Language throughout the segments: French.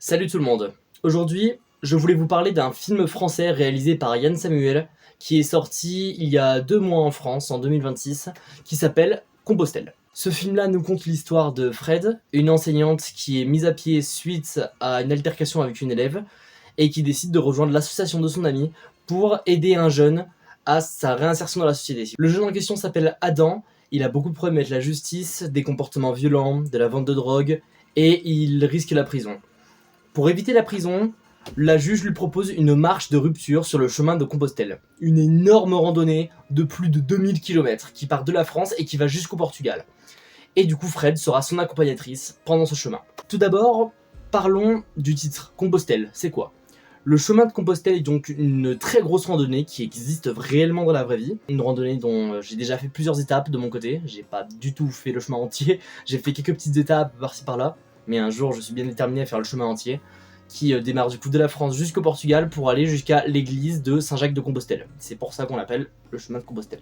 Salut tout le monde. Aujourd'hui, je voulais vous parler d'un film français réalisé par Yann Samuel qui est sorti il y a 2 mois en France, en 2026, qui s'appelle Compostelle. Ce film-là nous conte l'histoire de Fred, une enseignante qui est mise à pied suite à une altercation avec une élève et qui décide de rejoindre l'association de son ami pour aider un jeune à sa réinsertion dans la société. Le jeune en question s'appelle Adam, il a beaucoup de problèmes avec la justice, des comportements violents, de la vente de drogue et il risque la prison. Pour éviter la prison, la juge lui propose une marche de rupture sur le chemin de Compostelle. Une énorme randonnée de plus de 2000 km qui part de la France et qui va jusqu'au Portugal. Et du coup, Fred sera son accompagnatrice pendant ce chemin. Tout d'abord, parlons du titre. Compostelle, c'est quoi ? Le chemin de Compostelle est donc une très grosse randonnée qui existe réellement dans la vraie vie. Une randonnée dont j'ai déjà fait plusieurs étapes de mon côté. J'ai pas du tout fait le chemin entier. J'ai fait quelques petites étapes par-ci par-là. Mais un jour, je suis bien déterminé à faire le chemin entier, qui démarre du coup de la France jusqu'au Portugal pour aller jusqu'à l'église de Saint-Jacques-de-Compostelle. C'est pour ça qu'on l'appelle le chemin de Compostelle.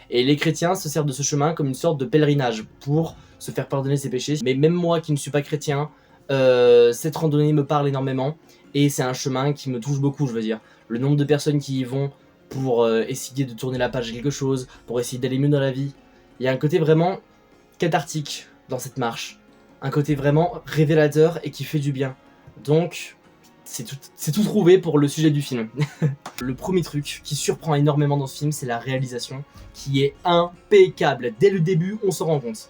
Et les chrétiens se servent de ce chemin comme une sorte de pèlerinage pour se faire pardonner ses péchés. Mais même moi qui ne suis pas chrétien, cette randonnée me parle énormément et c'est un chemin qui me touche beaucoup, je veux dire. Le nombre de personnes qui y vont pour essayer de tourner la page de quelque chose, pour essayer d'aller mieux dans la vie. Il y a un côté vraiment cathartique dans cette marche. Un côté vraiment révélateur et qui fait du bien. Donc, c'est tout trouvé pour le sujet du film. Le premier truc qui surprend énormément dans ce film, c'est la réalisation, qui est impeccable. Dès le début, on s'en rend compte.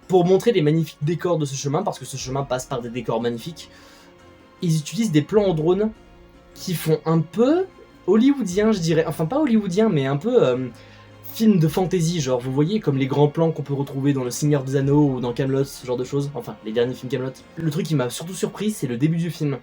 Pour montrer les magnifiques décors de ce chemin, parce que ce chemin passe par des décors magnifiques, ils utilisent des plans en drone qui font un peu hollywoodien, je dirais. Enfin, pas hollywoodien, mais un peu film de fantasy, genre, vous voyez, comme les grands plans qu'on peut retrouver dans Le Seigneur des Anneaux ou dans Kaamelott, ce genre de choses. Enfin, les derniers films Kaamelott. Le truc qui m'a surtout surpris, c'est le début du film.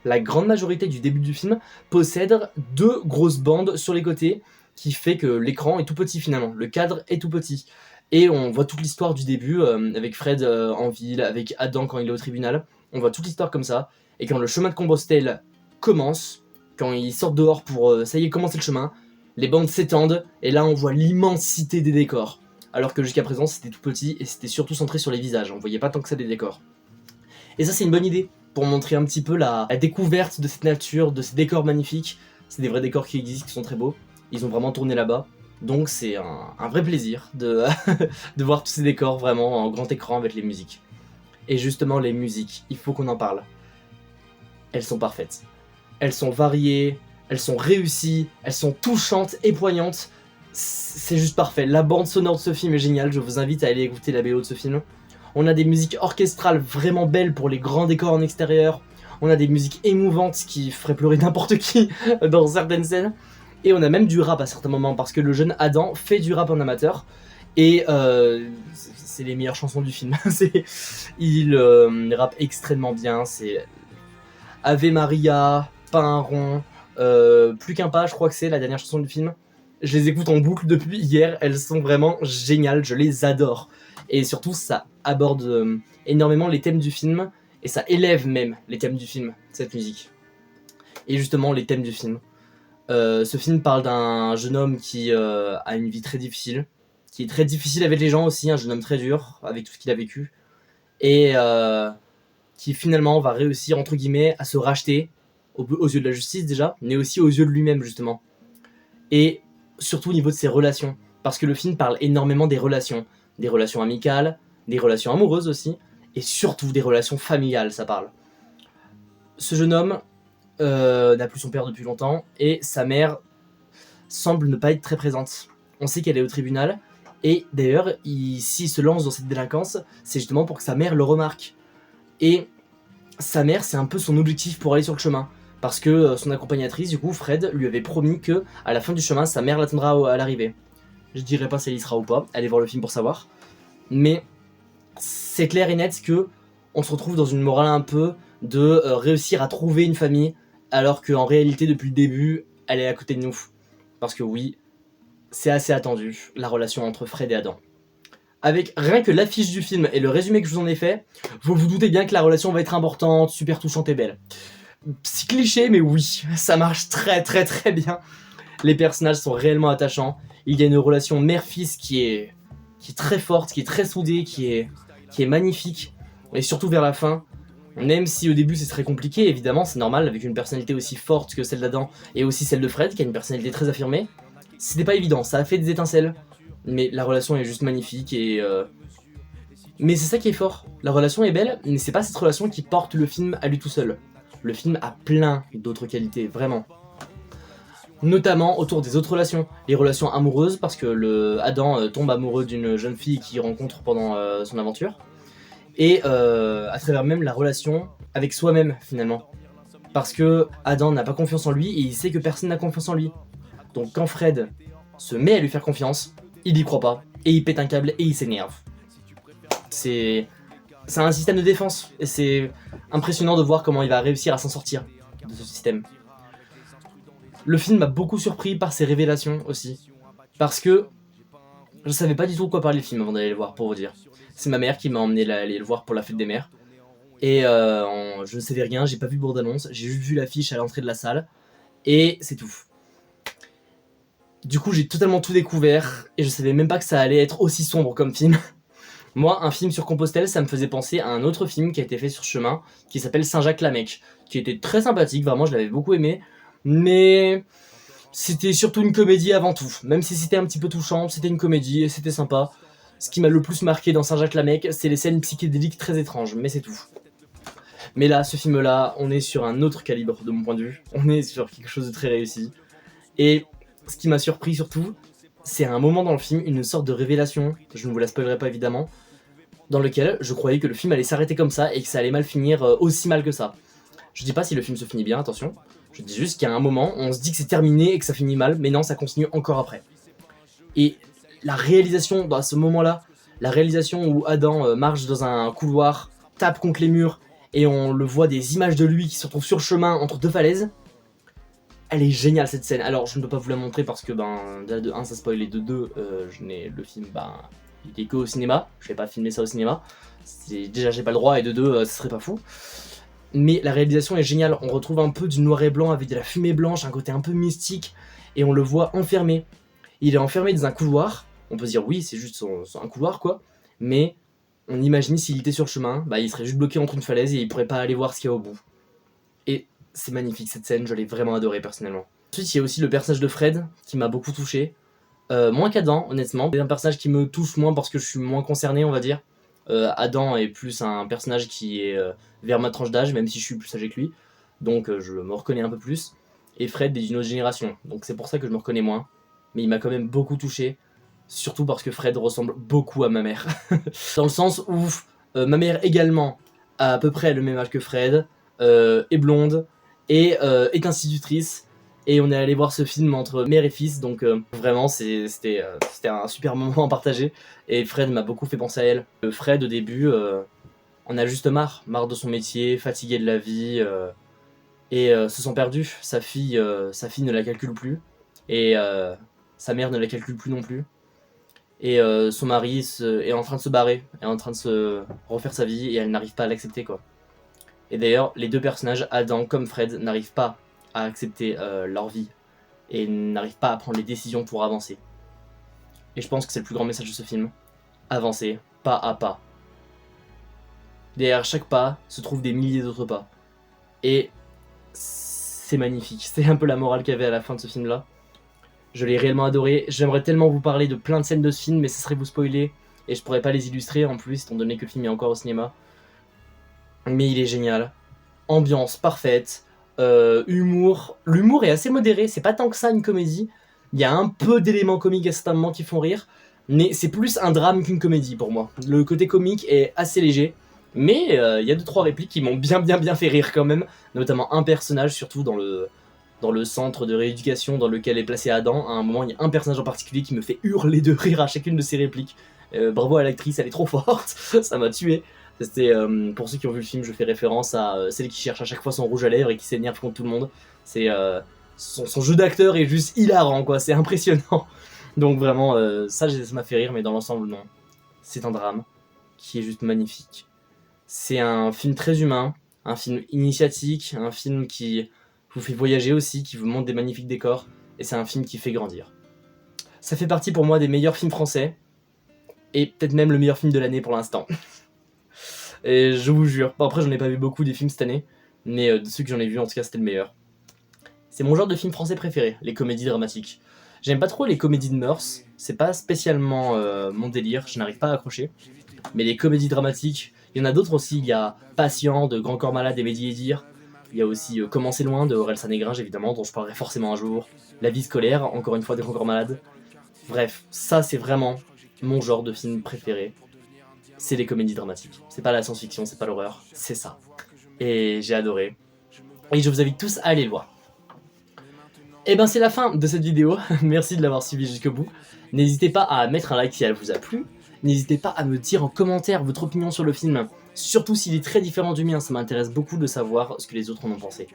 La grande majorité du début du film possède 2 grosses bandes sur les côtés, qui fait que l'écran est tout petit finalement, le cadre est tout petit. Et on voit toute l'histoire du début, avec Fred en ville, avec Adam quand il est au tribunal. On voit toute l'histoire comme ça. Et quand le chemin de Compostelle commence, quand ils sortent dehors pour, ça y est, commencer le chemin, les bandes s'étendent, et là on voit l'immensité des décors. Alors que jusqu'à présent c'était tout petit, et c'était surtout centré sur les visages, on voyait pas tant que ça des décors. Et ça c'est une bonne idée, pour montrer un petit peu la découverte de cette nature, de ces décors magnifiques. C'est des vrais décors qui existent, qui sont très beaux. Ils ont vraiment tourné là-bas. Donc c'est un vrai plaisir de, de voir tous ces décors vraiment en grand écran avec les musiques. Et justement les musiques, il faut qu'on en parle. Elles sont parfaites. Elles sont variées, elles sont réussies, elles sont touchantes et poignantes. C'est juste parfait. La bande sonore de ce film est géniale, je vous invite à aller écouter la BO de ce film. On a des musiques orchestrales vraiment belles pour les grands décors en extérieur. On a des musiques émouvantes qui feraient pleurer n'importe qui dans certaines scènes. Et on a même du rap à certains moments, parce que le jeune Adam fait du rap en amateur. Et c'est les meilleures chansons du film. Il rappe extrêmement bien. C'est Ave Maria, Pas un rond, Plus qu'un pas, je crois que c'est la dernière chanson du film. Je les écoute en boucle depuis hier, elles sont vraiment géniales, je les adore. Et surtout, ça aborde énormément les thèmes du film, et ça élève même les thèmes du film, cette musique. Et justement, les thèmes du film. Ce film parle d'un jeune homme qui a une vie très difficile, qui est très difficile avec les gens aussi, un jeune homme très dur, avec tout ce qu'il a vécu, et qui finalement va réussir, entre guillemets, à se racheter, aux yeux de la justice déjà, mais aussi aux yeux de lui-même, justement. Et surtout au niveau de ses relations, parce que le film parle énormément des relations amicales, des relations amoureuses aussi, et surtout des relations familiales, ça parle. Ce jeune homme n'a plus son père depuis longtemps, et sa mère semble ne pas être très présente. On sait qu'elle est au tribunal, et d'ailleurs, s'il se lance dans cette délinquance, c'est justement pour que sa mère le remarque. Et sa mère, c'est un peu son objectif pour aller sur le chemin. Parce que son accompagnatrice, du coup, Fred, lui avait promis que à la fin du chemin, sa mère l'attendra à l'arrivée. Je dirais pas si elle y sera ou pas, allez voir le film pour savoir. Mais c'est clair et net que on se retrouve dans une morale un peu de réussir à trouver une famille, alors qu'en réalité, depuis le début, elle est à côté de nous. Parce que oui, c'est assez attendu, la relation entre Fred et Adam. Avec rien que l'affiche du film et le résumé que je vous en ai fait, vous vous doutez bien que la relation va être importante, super touchante et belle. C'est cliché, mais oui, ça marche très très très bien. Les personnages sont réellement attachants. Il y a une relation mère-fils qui est très forte, qui est très soudée, qui est magnifique. Et surtout vers la fin, Même si au début c'est très compliqué, évidemment, c'est normal, avec une personnalité aussi forte que celle d'Adam, et aussi celle de Fred, qui a une personnalité très affirmée. C'était pas évident, ça a fait des étincelles, mais la relation est juste magnifique, et mais c'est ça qui est fort, la relation est belle, mais c'est pas cette relation qui porte le film à lui tout seul. Le film a plein d'autres qualités, vraiment. Notamment autour des autres relations, les relations amoureuses, parce que Adam tombe amoureux d'une jeune fille qu'il rencontre pendant son aventure, et à travers même la relation avec soi-même finalement. Parce que Adam n'a pas confiance en lui et il sait que personne n'a confiance en lui. Donc quand Fred se met à lui faire confiance, il y croit pas, et il pète un câble et il s'énerve. C'est un système de défense, et c'est impressionnant de voir comment il va réussir à s'en sortir de ce système. Le film m'a beaucoup surpris par ses révélations aussi, parce que je savais pas du tout quoi parler le film avant d'aller le voir, pour vous dire. C'est ma mère qui m'a emmené aller le voir pour la fête des mères, et je ne savais rien, j'ai pas vu de bande-annonce, j'ai juste vu l'affiche à l'entrée de la salle, et c'est tout. Du coup j'ai totalement tout découvert, et je savais même pas que ça allait être aussi sombre comme film. Moi, un film sur Compostelle, ça me faisait penser à un autre film qui a été fait sur chemin, qui s'appelle Saint-Jacques-la-Mecque, qui était très sympathique, vraiment je l'avais beaucoup aimé, mais c'était surtout une comédie avant tout. Même si c'était un petit peu touchant, c'était une comédie et c'était sympa. Ce qui m'a le plus marqué dans Saint-Jacques-la-Mecque, c'est les scènes psychédéliques très étranges, mais c'est tout. Mais là, ce film-là, on est sur un autre calibre de mon point de vue, on est sur quelque chose de très réussi. Et ce qui m'a surpris surtout, c'est un moment dans le film, une sorte de révélation, je ne vous la spoilerai pas évidemment, dans lequel je croyais que le film allait s'arrêter comme ça et que ça allait mal finir aussi mal que ça. Je dis pas si le film se finit bien, attention, je dis juste qu'il y a un moment, on se dit que c'est terminé et que ça finit mal, mais non, ça continue encore après. Et la réalisation, à ce moment-là, la réalisation où Adam marche dans un couloir, tape contre les murs, et on le voit des images de lui qui se retrouvent sur le chemin entre deux falaises, elle est géniale cette scène. Alors je ne peux pas vous la montrer parce que déjà de 1 ça spoil, et de 2 le film il est que au cinéma, je vais pas filmer ça au cinéma, déjà j'ai pas le droit, et de 2 ce serait pas fou. Mais la réalisation est géniale, on retrouve un peu du noir et blanc avec de la fumée blanche, un côté un peu mystique, et on le voit enfermé. Il est enfermé dans un couloir, on peut se dire oui c'est juste un couloir quoi, mais on imagine s'il était sur le chemin, il serait juste bloqué entre une falaise et il pourrait pas aller voir ce qu'il y a au bout. Et c'est magnifique cette scène, je l'ai vraiment adorée personnellement. Ensuite il y a aussi le personnage de Fred qui m'a beaucoup touché, moins qu'Adam honnêtement, c'est un personnage qui me touche moins parce que je suis moins concerné on va dire. Adam est plus un personnage qui est vers ma tranche d'âge, même si je suis plus âgé que lui, donc je me reconnais un peu plus, et Fred est d'une autre génération, donc c'est pour ça que je me reconnais moins, mais il m'a quand même beaucoup touché, surtout parce que Fred ressemble beaucoup à ma mère, dans le sens où ma mère également a à peu près le même âge que Fred, est blonde, et est institutrice, et on est allé voir ce film entre mère et fils, donc vraiment c'était un super moment à partager, et Fred m'a beaucoup fait penser à elle. Fred au début en a juste marre de son métier, fatigué de la vie, et se sent perdu. Sa fille ne la calcule plus, et sa mère ne la calcule plus non plus, et son mari est en train de se barrer, est en train de se refaire sa vie, et elle n'arrive pas à l'accepter quoi. Et d'ailleurs les deux personnages, Adam comme Fred, n'arrivent pas à accepter leur vie, et n'arrivent pas à prendre les décisions pour avancer. Et je pense que c'est le plus grand message de ce film. Avancer, pas à pas. Derrière chaque pas se trouvent des milliers d'autres pas. Et c'est magnifique. C'est un peu la morale qu'il y avait à la fin de ce film-là. Je l'ai réellement adoré. J'aimerais tellement vous parler de plein de scènes de ce film, mais ce serait vous spoiler. Et je pourrais pas les illustrer en plus, étant donné que le film est encore au cinéma. Mais il est génial. Ambiance parfaite. Humour. L'humour est assez modéré. C'est pas tant que ça une comédie. Il y a un peu d'éléments comiques à certains moments qui font rire. Mais c'est plus un drame qu'une comédie pour moi. Le côté comique est assez léger. Mais il y a 2-3 répliques qui m'ont bien fait rire quand même. Notamment un personnage, surtout dans le centre de rééducation dans lequel est placé Adam. À un moment, il y a un personnage en particulier qui me fait hurler de rire à chacune de ses répliques. Bravo à l'actrice, elle est trop forte. Ça m'a tué. C'était, pour ceux qui ont vu le film, je fais référence à celle qui cherche à chaque fois son rouge à lèvres et qui s'énerve contre tout le monde. C'est son jeu d'acteur est juste hilarant quoi, c'est impressionnant. Donc vraiment, ça m'a fait rire, mais dans l'ensemble non. C'est un drame qui est juste magnifique. C'est un film très humain, un film initiatique, un film qui vous fait voyager aussi, qui vous montre des magnifiques décors, et c'est un film qui fait grandir. Ça fait partie pour moi des meilleurs films français, et peut-être même le meilleur film de l'année pour l'instant. Et je vous jure. Bon, après, j'en ai pas vu beaucoup des films cette année, mais de ceux que j'en ai vus, en tout cas, c'était le meilleur. C'est mon genre de film français préféré, les comédies dramatiques. J'aime pas trop les comédies de mœurs, c'est pas spécialement mon délire, je n'arrive pas à accrocher. Mais les comédies dramatiques, il y en a d'autres aussi, il y a Patient de Grand Corps Malade et Mehdi Edir. Il y a aussi Comment c'est loin de Orelsan et Gringe évidemment, dont je parlerai forcément un jour. La vie scolaire, encore une fois de Grand Corps Malade. Bref, ça c'est vraiment mon genre de film préféré. C'est les comédies dramatiques. C'est pas la science-fiction, c'est pas l'horreur, c'est ça. Et j'ai adoré. Et je vous invite tous à aller le voir. Et ben c'est la fin de cette vidéo, merci de l'avoir suivi jusqu'au bout. N'hésitez pas à mettre un like si elle vous a plu, n'hésitez pas à me dire en commentaire votre opinion sur le film, surtout s'il est très différent du mien, ça m'intéresse beaucoup de savoir ce que les autres en ont pensé.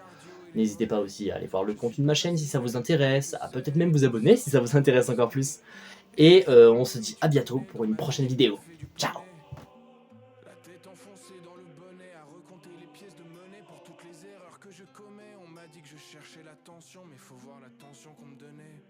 N'hésitez pas aussi à aller voir le contenu de ma chaîne si ça vous intéresse, à peut-être même vous abonner si ça vous intéresse encore plus. Et on se dit à bientôt pour une prochaine vidéo. Ciao. La tête enfoncée dans le bonnet, à recompter les pièces de monnaie pour toutes les erreurs que je commets. On m'a dit que je cherchais l'attention, mais faut voir l'attention qu'on me donnait.